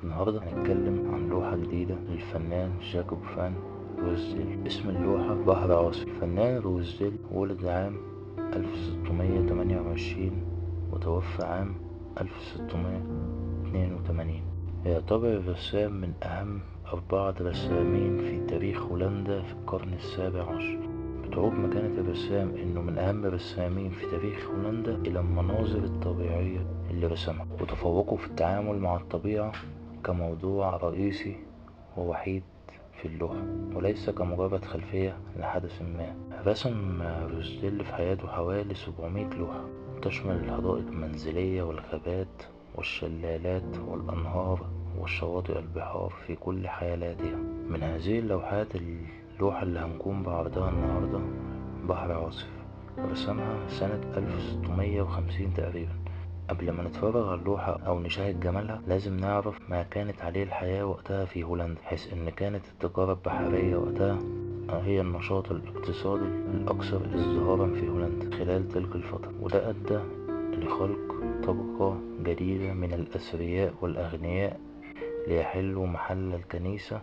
النهاردة هنتكلم عن لوحة جديدة للفنان جاكوب فان روزيل. اسم اللوحة بحر عاصف. الفنان روزيل ولد عام 1628 وتوفى عام 1682. يعتبر الرسام من أهم 4 رسامين في تاريخ هولندا في القرن ال17. بتعود مكانة الرسام إنه من أهم الرسامين في تاريخ هولندا إلى المناظر الطبيعية اللي رسمها، وتفوقه في التعامل مع الطبيعة كموضوع رئيسي ووحيد في اللوحة، وليس كمجرد خلفية لحدث ما. رسم روزيل في حياته حوالي 700 لوحة تشمل الحدائق المنزلية والغابات والشلالات والأنهار وشواطئ البحار في كل حالاتها. من هذه اللوحات اللوحة اللي هنقوم بعرضها النهاردة بحر عاصف، رسمها سنة 1650 تقريبا. قبل ما نتفرج على اللوحة أو نشاهد جمالها لازم نعرف ما كانت عليه الحياة وقتها في هولندا، حيث إن كانت التجارة البحرية وقتها هي النشاط الاقتصادي الأكثر ازدهارا في هولندا خلال تلك الفترة، وده أدى لخلق طبقة جديدة من الأثرياء والأغنياء ليحلوا محل الكنيسة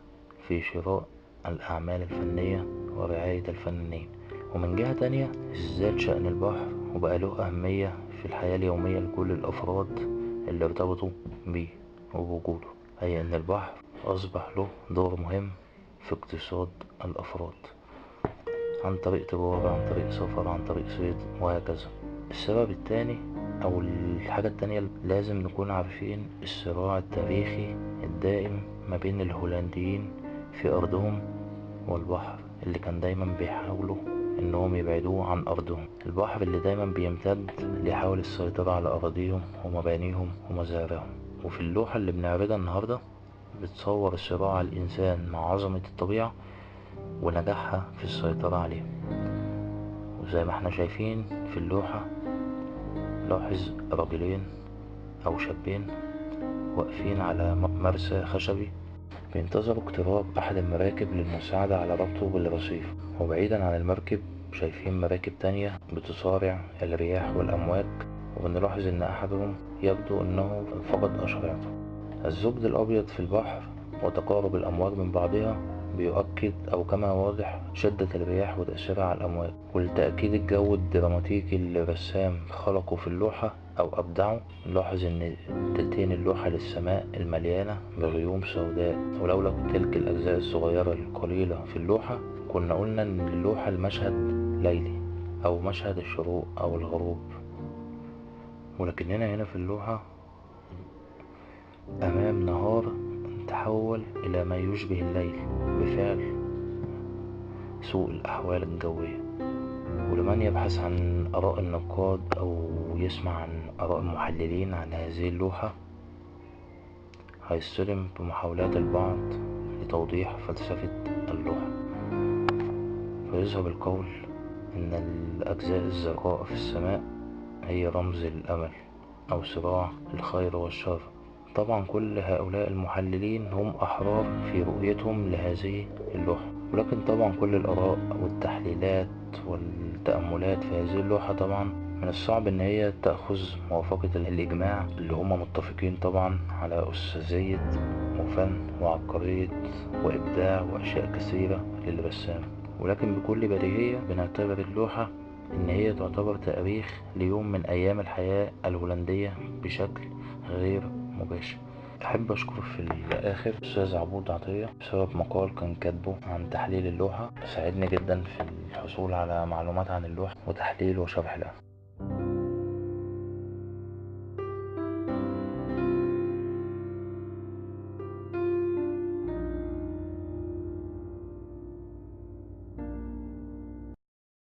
في شراء الأعمال الفنية ورعاية الفنانين. ومن جهة تانية ازداد شأن البحر وبقى له أهمية في الحياة اليومية لكل الأفراد اللي ارتبطوا بيه وبوجوده، أي إن البحر أصبح له دور مهم في اقتصاد الأفراد عن طريق تجارة، عن طريق سفر، عن طريق صيد وهكذا. السبب التاني أو الحاجة التانية اللي لازم نكون عارفين الصراع التاريخي الدائم ما بين الهولنديين في أرضهم والبحر اللي كان دايما بيحاولوا انهم يبعدوه عن ارضهم. البحر اللي دايما بيمتد ليحاول السيطرة على اراضيهم ومبانيهم ومزارعهم. وفي اللوحة اللي بنعرضها النهاردة بتصور صراع الانسان مع عظمة الطبيعة ونجاحها في السيطرة عليها. وزي ما احنا شايفين في اللوحة لاحظ رجلين او شابين واقفين على مرسى خشبي بينتظروا اقتراب أحد المراكب للمساعدة على ربطه بالرصيف. وبعيدا عن المركب شايفين مراكب تانية بتصارع الرياح والأمواج، وبنلاحظ إن أحدهم يبدو أنه فقد أشعرته. الزبد الأبيض في البحر وتقارب الأمواج من بعضها بيؤكد أو كما واضح شدة الرياح وتأثيرها على الأمواج. ولتأكيد الجو الدراماتيكي اللي الرسام خلقه في اللوحة أو أبدعه نلاحظ إن تلتين اللوحة للسماء المليانة بغيوم سوداء، ولولا تلك الأجزاء الصغيرة القليلة في اللوحة كنا قلنا إن اللوحة المشهد ليلي أو مشهد الشروق أو الغروب، ولكننا هنا في اللوحة أمام نهار تحول إلى ما يشبه الليل بفعل سوء الأحوال الجوية. ولمن يبحث عن آراء النقاد أو يسمع عن آراء المحللين عن هذه اللوحة هيصطدم بمحاولات البعض لتوضيح فلسفة اللوحة، فيظهر القول إن الأجزاء الزرقاء في السماء هي رمز الأمل أو صراع الخير والشر. طبعا كل هؤلاء المحللين هم أحرار في رؤيتهم لهذه اللوحة، ولكن طبعا كل الآراء والتحليلات والتأملات في هذه اللوحة طبعا من الصعب ان هي تأخذ موافقة الإجماع اللي هم متفقين طبعا على أستاذية وفن وعبقرية وإبداع وأشياء كثيرة للرسام. ولكن بكل بديهية بنعتبر اللوحة إن هي تعتبر تاريخ ليوم من أيام الحياة الهولندية بشكل غير مباشر. أحب أشكر في الآخر أستاذ عبود عطية بسبب مقال كان كاتبه عن تحليل اللوحة، ساعدني جدا في الحصول على معلومات عن اللوحة وتحليل وشرح لها.